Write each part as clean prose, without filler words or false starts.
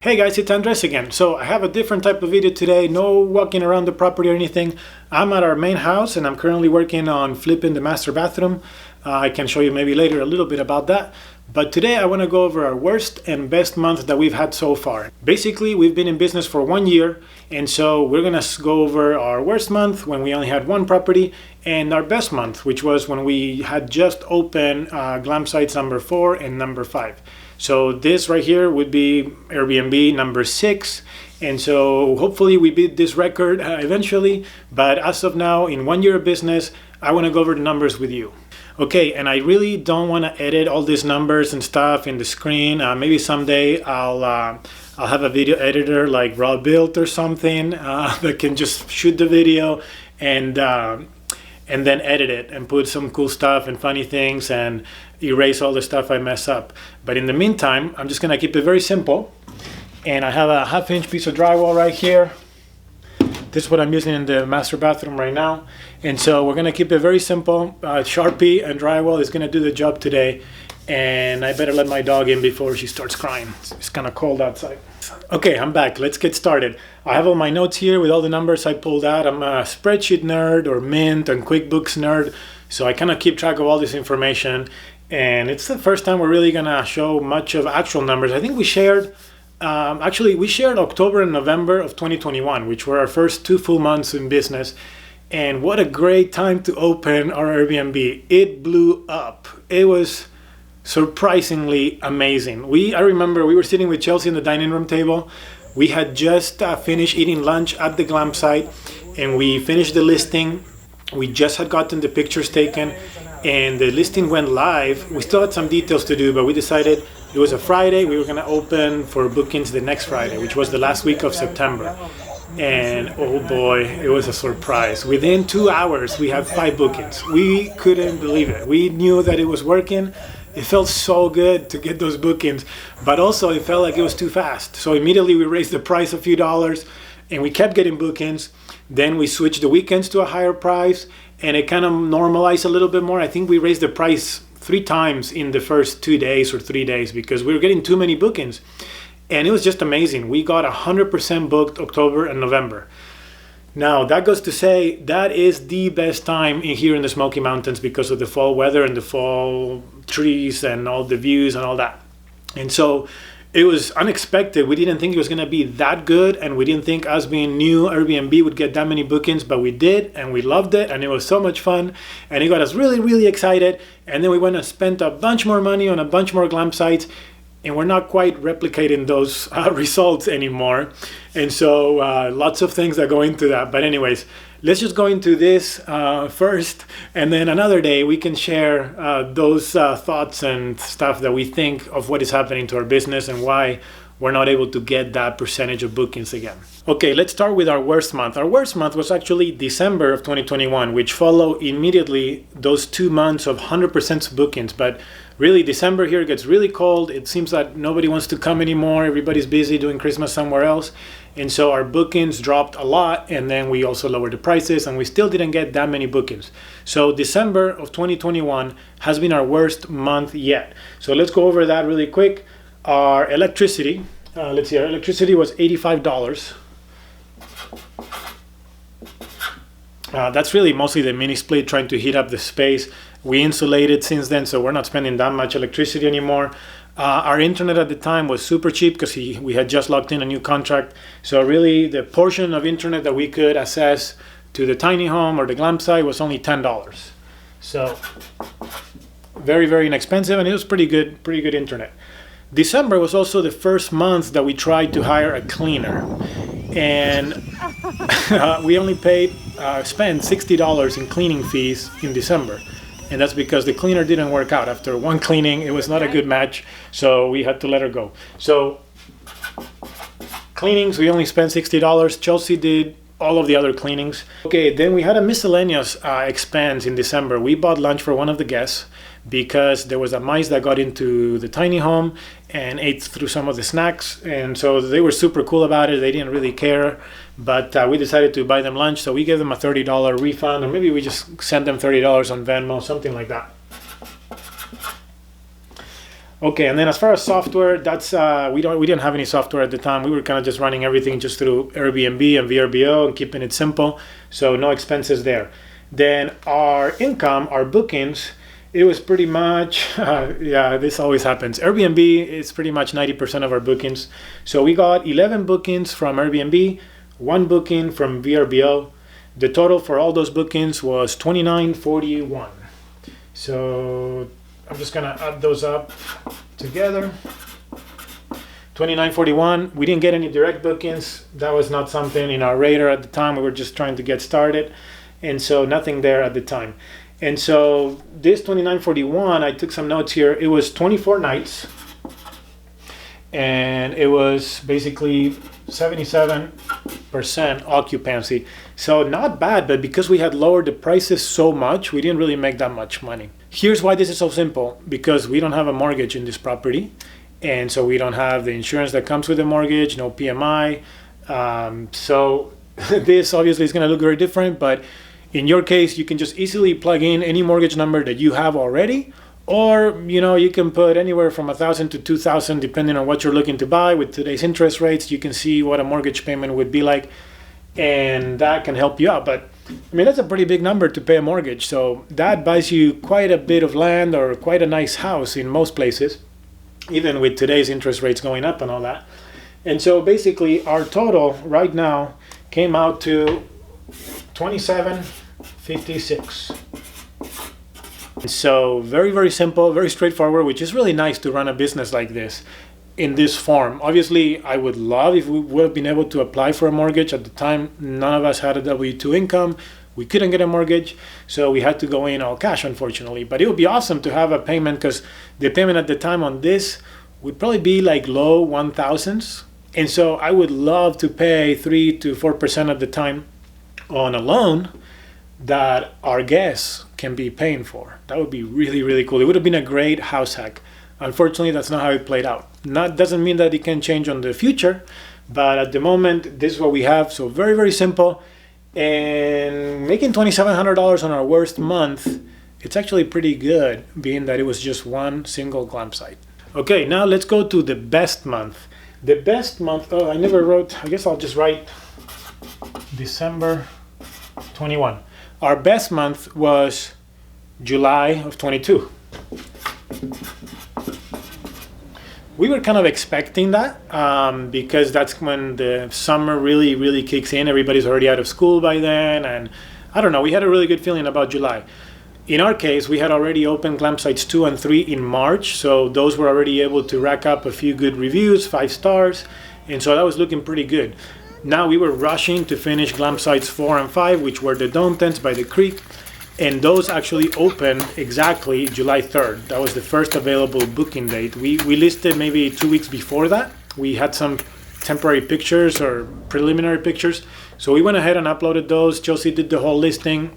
Hey guys, it's Andres again. So I have a different type of video today, no walking around the property or anything. I'm at our main house and I'm currently working on flipping the master bathroom. I can show you maybe later a little bit about that. But today I want to go over our worst and best month that we've had so far. Basically, we've been in business for 1 year, and so we're going to go over our worst month when we only had one property, and our best month, which was when we had just opened Glam sites number 4 and number 5. So this right here would be Airbnb number 6. And so hopefully we beat this record eventually. But as of now, in 1 year of business, I want to go over the numbers with you. Okay, and I really don't want to edit all these numbers and stuff in the screen. Maybe someday I'll have a video editor like Raw Built or something that can just shoot the video and then edit it and put some cool stuff and funny things and erase all the stuff I mess up. But in the meantime, I'm just gonna keep it very simple. And I have a 1/2-inch piece of drywall right here. This is what I'm using in the master bathroom right now. And so we're gonna keep it very simple. Sharpie and drywall is gonna do the job today. And I better let my dog in before she starts crying. It's kind of cold outside. Okay, I'm back. Let's get started. I have all my notes here with all the numbers I pulled out. I'm a spreadsheet nerd or Mint and QuickBooks nerd. So I kind of keep track of all this information. And it's the first time we're really gonna show much of actual numbers. I think we shared, we shared October and November of 2021, which were our first 2 full months in business. And what a great time to open our Airbnb. It blew up. It was surprisingly amazing. I remember we were sitting with Chelsea in the dining room table. We had just finished eating lunch at the Glam site, and we finished the listing. We just had gotten the pictures taken, and the listing went live. We still had some details to do, but we decided it was a Friday. We were going to open for bookings the next Friday, which was the last week of September. And oh boy, it was a surprise. Within 2 hours, we had 5 bookings. We couldn't believe it. We knew that it was working. It felt so good to get those bookings, but also it felt like it was too fast. So immediately we raised the price a few dollars and we kept getting bookings. Then we switched the weekends to a higher price and it kind of normalized a little bit more. I think we raised the price 3 times in the first 2 days or 3 days because we were getting too many bookings. And it was just amazing. We got 100% booked October and November. Now, that goes to say that is the best time here in the Smoky Mountains because of the fall weather and the fall trees and all the views and all that. And so it was unexpected. We didn't think it was going to be that good, and we didn't think us being new Airbnb would get that many bookings, but we did, and we loved it, and it was so much fun, and it got us really, really excited. And then we went and spent a bunch more money on a bunch more Glam sites, and we're not quite replicating those results anymore. And so lots of things that go into that. But anyways, let's just go into this first. And then another day we can share those thoughts and stuff that we think of what is happening to our business and why we're not able to get that percentage of bookings again. Okay, let's start with our worst month. Our worst month was actually December of 2021, which followed immediately those 2 months of 100% bookings. But really, December here gets really cold. It seems that nobody wants to come anymore. Everybody's busy doing Christmas somewhere else. And so our bookings dropped a lot, and then we also lowered the prices, and we still didn't get that many bookings. So December of 2021 has been our worst month yet. So let's go over that really quick. Our electricity, let's see, our electricity was $85. That's really mostly the mini split trying to heat up the space. We insulated since then, so we're not spending that much electricity anymore. Our internet at the time was super cheap because we had just locked in a new contract. So really the portion of internet that we could access to the tiny home or the Glam site was only $10. So very, very inexpensive, and it was pretty good internet. December was also the first month that we tried to hire a cleaner. And we only spent $60 in cleaning fees in December. And that's because the cleaner didn't work out. After one cleaning, it was not a good match, so we had to let her go. So cleanings, we only spent $60. Chelsea did all of the other cleanings. Okay, then we had a miscellaneous expense in December. We bought lunch for one of the guests because there was a mice that got into the tiny home and ate through some of the snacks, and so they were super cool about it. They didn't really care, but we decided to buy them lunch, so we gave them a $30 refund, or maybe we just sent them $30 on Venmo, something like that. Okay, and then as far as software, that's we didn't have any software at the time. We were kind of just running everything just through Airbnb and VRBO and keeping it simple, so no expenses there. Then our income, our bookings, it was pretty much yeah, this always happens. Airbnb is pretty much 90% of our bookings. So we got 11 bookings from Airbnb, 1 booking from VRBO. The total for all those bookings was $29.41. So I'm just gonna add those up together. $29.41. We didn't get any direct bookings. That was not something in our radar at the time. We were just trying to get started, and so nothing there at the time. And so this $29.41, I took some notes here. It was 24 nights, and it was basically 77% occupancy. So not bad, but because we had lowered the prices so much, we didn't really make that much money. Here's why this is so simple: because we don't have a mortgage in this property, and so we don't have the insurance that comes with the mortgage, no PMI. So this obviously is going to look very different, but in your case, you can just easily plug in any mortgage number that you have already, or you can put anywhere from $1,000 to $2,000 depending on what you're looking to buy. With today's interest rates, you can see what a mortgage payment would be like, and that can help you out. But I mean, that's a pretty big number to pay a mortgage, so that buys you quite a bit of land or quite a nice house in most places, even with today's interest rates going up and all that. And so basically our total right now came out to $27.56. So very, very simple, very straightforward, which is really nice to run a business like this in this form. Obviously, I would love if we would have been able to apply for a mortgage. At the time, none of us had a W-2 income. We couldn't get a mortgage, so we had to go in all cash, unfortunately. But it would be awesome to have a payment, because the payment at the time on this would probably be like low 1,000s. And so I would love to pay 3 to 4% of the time on a loan that our guests can be paying for. That would be really, really cool. It would have been a great house hack. Unfortunately, that's not how it played out. Doesn't mean that it can change on the future, but at the moment, this is what we have. So very, very simple. And making $2,700 on our worst month, it's actually pretty good, being that it was just one single glamp site. Okay, now let's go to the best month. The best month, I never wrote, I guess I'll just write December 21. Our best month was July of 22. We were kind of expecting that because that's when the summer really, really kicks in. Everybody's already out of school by then, and I don't know, we had a really good feeling about July. In our case, we had already opened Glamp Sites 2 and 3 in March, so those were already able to rack up a few good reviews, 5 stars, and so that was looking pretty good. Now we were rushing to finish Glamp Sites 4 and 5, which were the dome tents by the creek, and those actually opened exactly July 3rd. That was the first available booking date. We listed maybe 2 weeks before that. We had some temporary pictures or preliminary pictures, so we went ahead and uploaded those. Chelsea did the whole listing.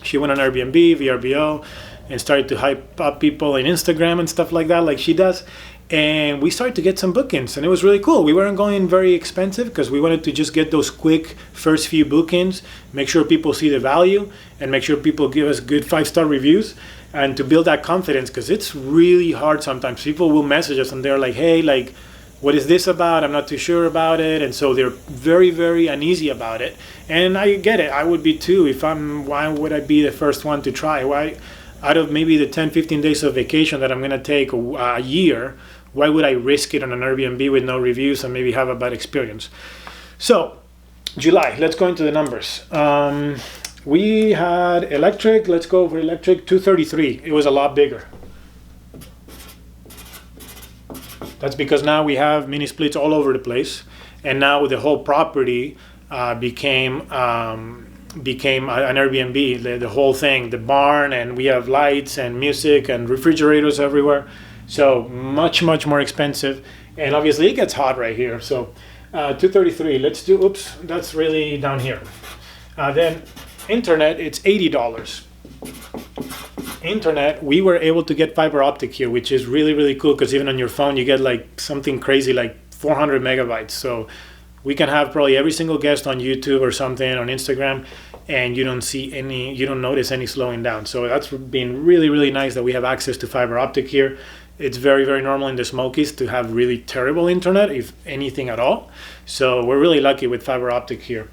She went on Airbnb, VRBO, and started to hype up people in Instagram and stuff like that, like she does. And we started to get some bookings, and it was really cool. We weren't going very expensive because we wanted to just get those quick first few bookings, make sure people see the value, and make sure people give us good 5-star reviews, and to build that confidence, because it's really hard sometimes. People will message us and they're like, hey, like, what is this about? I'm not too sure about it. And so they're very, very uneasy about it. And I get it. I would be too. Why would I be the first one to try? Why, out of maybe the 10, 15 days of vacation that I'm going to take a year, why would I risk it on an Airbnb with no reviews and maybe have a bad experience? So July, let's go into the numbers. We had electric, let's go over electric, 233. It was a lot bigger. That's because now we have mini splits all over the place, and now the whole property became an Airbnb, the whole thing, the barn, and we have lights and music and refrigerators everywhere. So much, much more expensive, and obviously it gets hot right here. So 233, let's do, oops, that's really down here. Then internet, it's $80. Internet, we were able to get fiber optic here, which is really, really cool, because even on your phone you get like something crazy like 400 megabytes. So we can have probably every single guest on YouTube or something, on Instagram, and you don't notice any slowing down. So that's been really, really nice that we have access to fiber optic here. It's very, very normal in the Smokies to have really terrible internet, if anything at all. So we're really lucky with fiber optic here.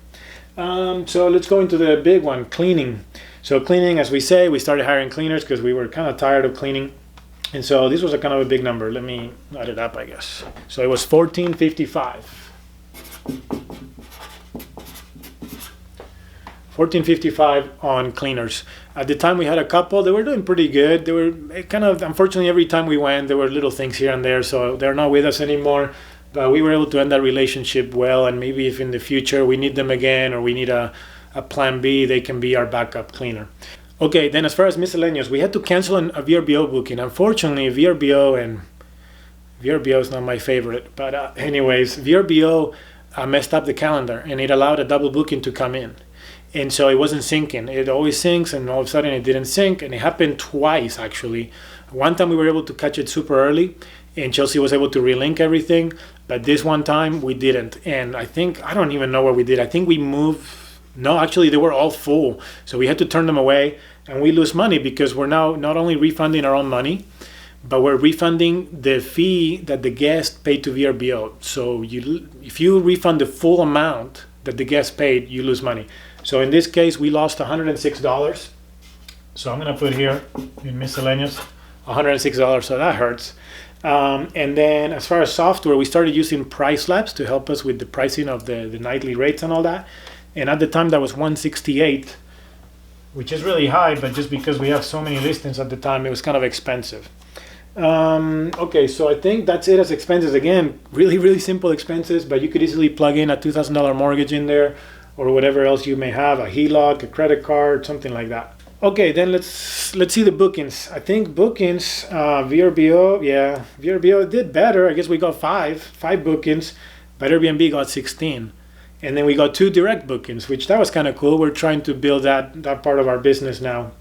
So let's go into the big one, cleaning. So cleaning, as we say, we started hiring cleaners because we were kind of tired of cleaning. And so this was a kind of a big number. Let me add it up, I guess. So it was $14.55. $14.55 on cleaners. At the time we had a couple, they were doing pretty good. They were kind of, unfortunately, every time we went, there were little things here and there, so they're not with us anymore. But we were able to end that relationship well, and maybe if in the future we need them again or we need a plan B, they can be our backup cleaner. Okay, then as far as miscellaneous, we had to cancel a VRBO booking. Unfortunately, VRBO is not my favorite, but anyways, VRBO messed up the calendar and it allowed a double booking to come in. And so it wasn't syncing. It always syncs, and all of a sudden it didn't sync, and it happened twice actually. One time we were able to catch it super early, and Chelsea was able to relink everything, but this one time we didn't. And I don't even know what we did. I think we moved. No, actually they were all full, so we had to turn them away, and we lose money because we're now not only refunding our own money, but we're refunding the fee that the guest paid to VRBO. So if you refund the full amount that the guest paid, you lose money. So in this case, we lost $106. So I'm gonna put here in miscellaneous, $106, so that hurts. And then as far as software, we started using Price Labs to help us with the pricing of the nightly rates and all that. And at the time that was $168, which is really high, but just because we have so many listings at the time, it was kind of expensive. Okay, so I think that's it as expenses. Again, really, really simple expenses, but you could easily plug in a $2,000 mortgage in there, or whatever else you may have, a HELOC, a credit card, something like that. Okay, then let's see the bookings. I think bookings, VRBO did better. I guess we got five bookings, but Airbnb got 16. And then we got 2 direct bookings, which that was kind of cool. We're trying to build that part of our business now.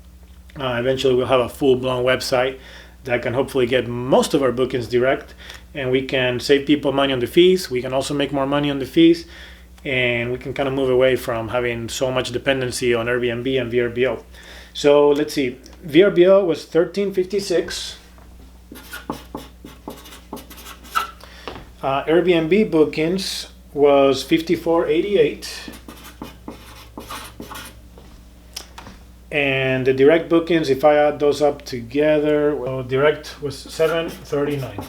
Eventually we'll have a full-blown website that can hopefully get most of our bookings direct, and we can save people money on the fees. We can also make more money on the fees, and we can kind of move away from having so much dependency on Airbnb and VRBO. So let's see, VRBO was $13.56. Airbnb bookings was $54.88. And the direct bookings, if I add those up together, well, direct was $7.39.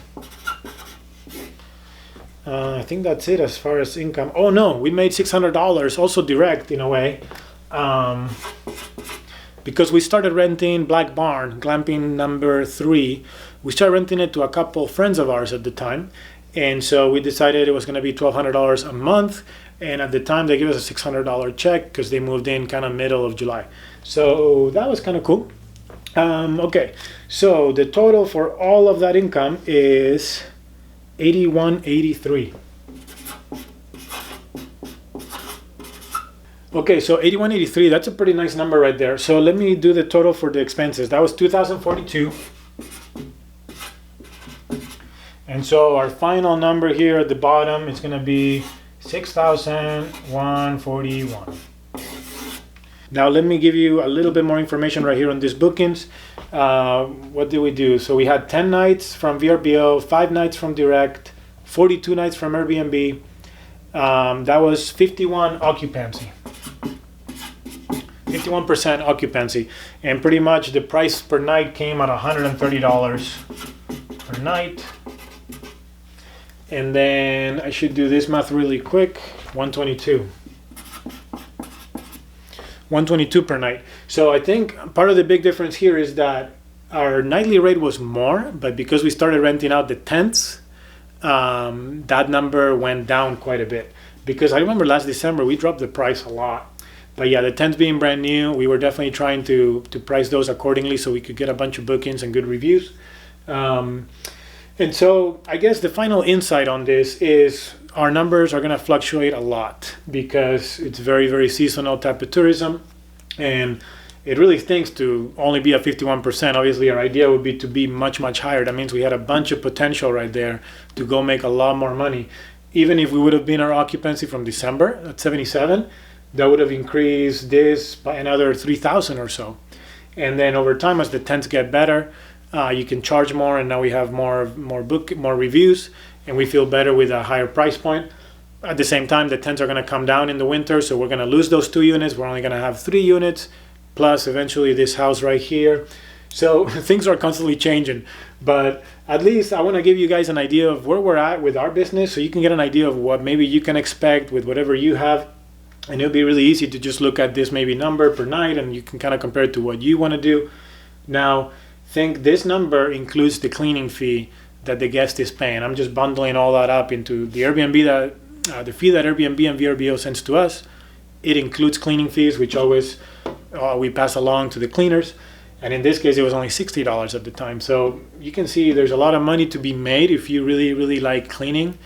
I think that's it as far as income. Oh no, we made $600 also direct in a way, because we started renting Black Barn, Glamping number 3. We started renting it to a couple friends of ours at the time, and so we decided it was going to be $1,200 a month. And at the time they gave us a $600 check because they moved in kind of middle of July. So that was kind of cool. Okay, so the total for all of that income is $81.83. Okay, so $81.83, that's a pretty nice number right there. So let me do the total for the expenses. That was $2,042. And so our final number here at the bottom is going to be $6,141. Now let me give you a little bit more information right here on these bookings. What did we do? So we had 10 nights from VRBO, 5 nights from Direct, 42 nights from Airbnb. That was 51 occupancy. 51% occupancy. And pretty much the price per night came at $130 per night. And then I should do this math really quick. 122 per night. So I think part of the big difference here is that our nightly rate was more, but because we started renting out the tents, that number went down quite a bit. Because I remember last December we dropped the price a lot. But yeah, the tents being brand new, we were definitely trying to price those accordingly so we could get a bunch of bookings and good reviews. And so I guess the final insight on this is our numbers are going to fluctuate a lot because it's very, very seasonal type of tourism. And it really stinks to only be at 51%. Obviously, our idea would be to be much, much higher. That means we had a bunch of potential right there to go make a lot more money. Even if we would have been our occupancy from December at 77, that would have increased this by another 3,000 or so. And then over time, as the tents get better, You can charge more, and now we have more reviews, and we feel better with a higher price point. At the same time, the tents are going to come down in the winter, so we're going to lose those 2 units. We're only going to have 3 units, plus eventually this house right here. So things are constantly changing, but at least I want to give you guys an idea of where we're at with our business, so you can get an idea of what maybe you can expect with whatever you have. And it'll be really easy to just look at this maybe number per night, and you can kind of compare it to what you want to do. Now, think this number includes the cleaning fee that the guest is paying. I'm just bundling all that up into the Airbnb the fee that Airbnb and VRBO sends to us. It includes cleaning fees, which always we pass along to the cleaners. And in this case, it was only $60 at the time. So you can see there's a lot of money to be made if you really, really like cleaning.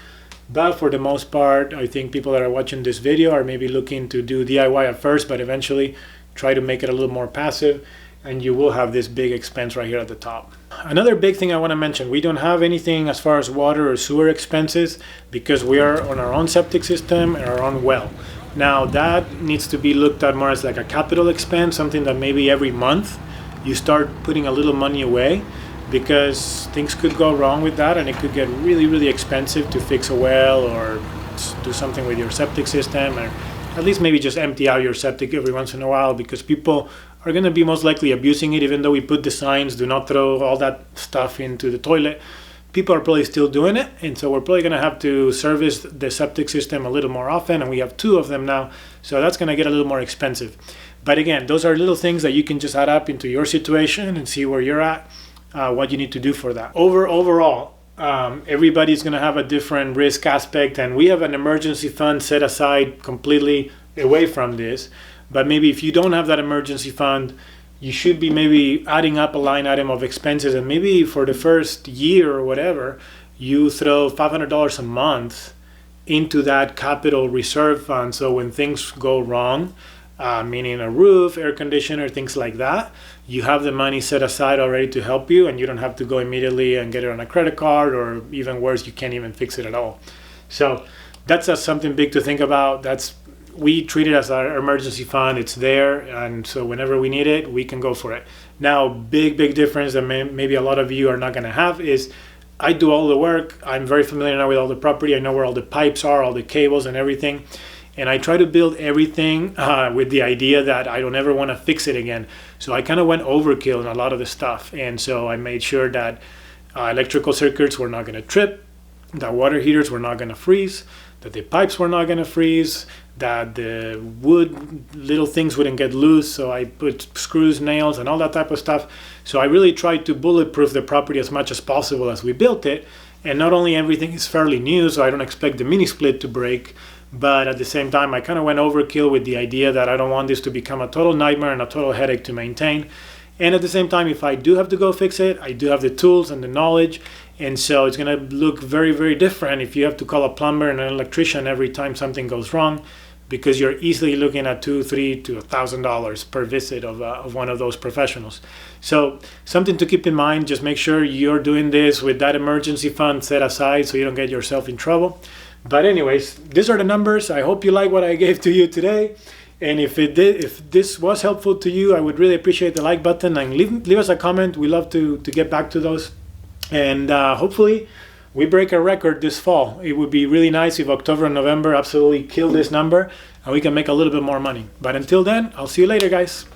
But for the most part, I think people that are watching this video are maybe looking to do DIY at first, but eventually try to make it a little more passive, and you will have this big expense right here at the top. Another big thing I want to mention, we don't have anything as far as water or sewer expenses because we are on our own septic system and our own well. Now that needs to be looked at more as like a capital expense, something that maybe every month you start putting a little money away, because things could go wrong with that, and it could get really, really expensive to fix a well or do something with your septic system, or at least maybe just empty out your septic every once in a while, because people are going to be most likely abusing it. Even though we put the signs, do not throw all that stuff into the toilet, people are probably still doing it, and so we're probably going to have to service the septic system a little more often, and we have 2 of them now, so that's going to get a little more expensive. But again, those are little things that you can just add up into your situation and see where you're at, what you need to do for that. Overall, everybody's going to have a different risk aspect, and we have an emergency fund set aside completely away from this. But maybe if you don't have that emergency fund, you should be maybe adding up a line item of expenses, and maybe for the first year or whatever, you throw $500 a month into that capital reserve fund. So when things go wrong, meaning a roof, air conditioner, things like that, you have the money set aside already to help you, and you don't have to go immediately and get it on a credit card, or even worse, you can't even fix it at all. So that's something big to think about. We treat it as our emergency fund. It's there, and so whenever we need it, we can go for it. Now, big difference that maybe a lot of you are not going to have is I do all the work. I'm very familiar now with all the property. I know where all the pipes are, all the cables and everything. And I try to build everything with the idea that I don't ever want to fix it again. So I kind of went overkill in a lot of the stuff. And so I made sure that electrical circuits were not going to trip, that water heaters were not going to freeze, that the pipes were not going to freeze, that the wood little things wouldn't get loose. So I put screws, nails, and all that type of stuff. So I really tried to bulletproof the property as much as possible as we built it. And not only everything is fairly new, so I don't expect the mini split to break, but at the same time, I kind of went overkill with the idea that I don't want this to become a total nightmare and a total headache to maintain. And at the same time, if I do have to go fix it, I do have the tools and the knowledge. And so it's going to look very, very different if you have to call a plumber and an electrician every time something goes wrong, because you're easily looking at $200, $300 to $1,000 per visit of one of those professionals. So something to keep in mind, just make sure you're doing this with that emergency fund set aside so you don't get yourself in trouble. But anyways, these are the numbers. I hope you like what I gave to you today. And if this was helpful to you, I would really appreciate the like button, and leave us a comment. We love to get back to those. And hopefully we break a record this fall. It would be really nice if October and November absolutely kill this number and we can make a little bit more money. But until then, I'll see you later, guys.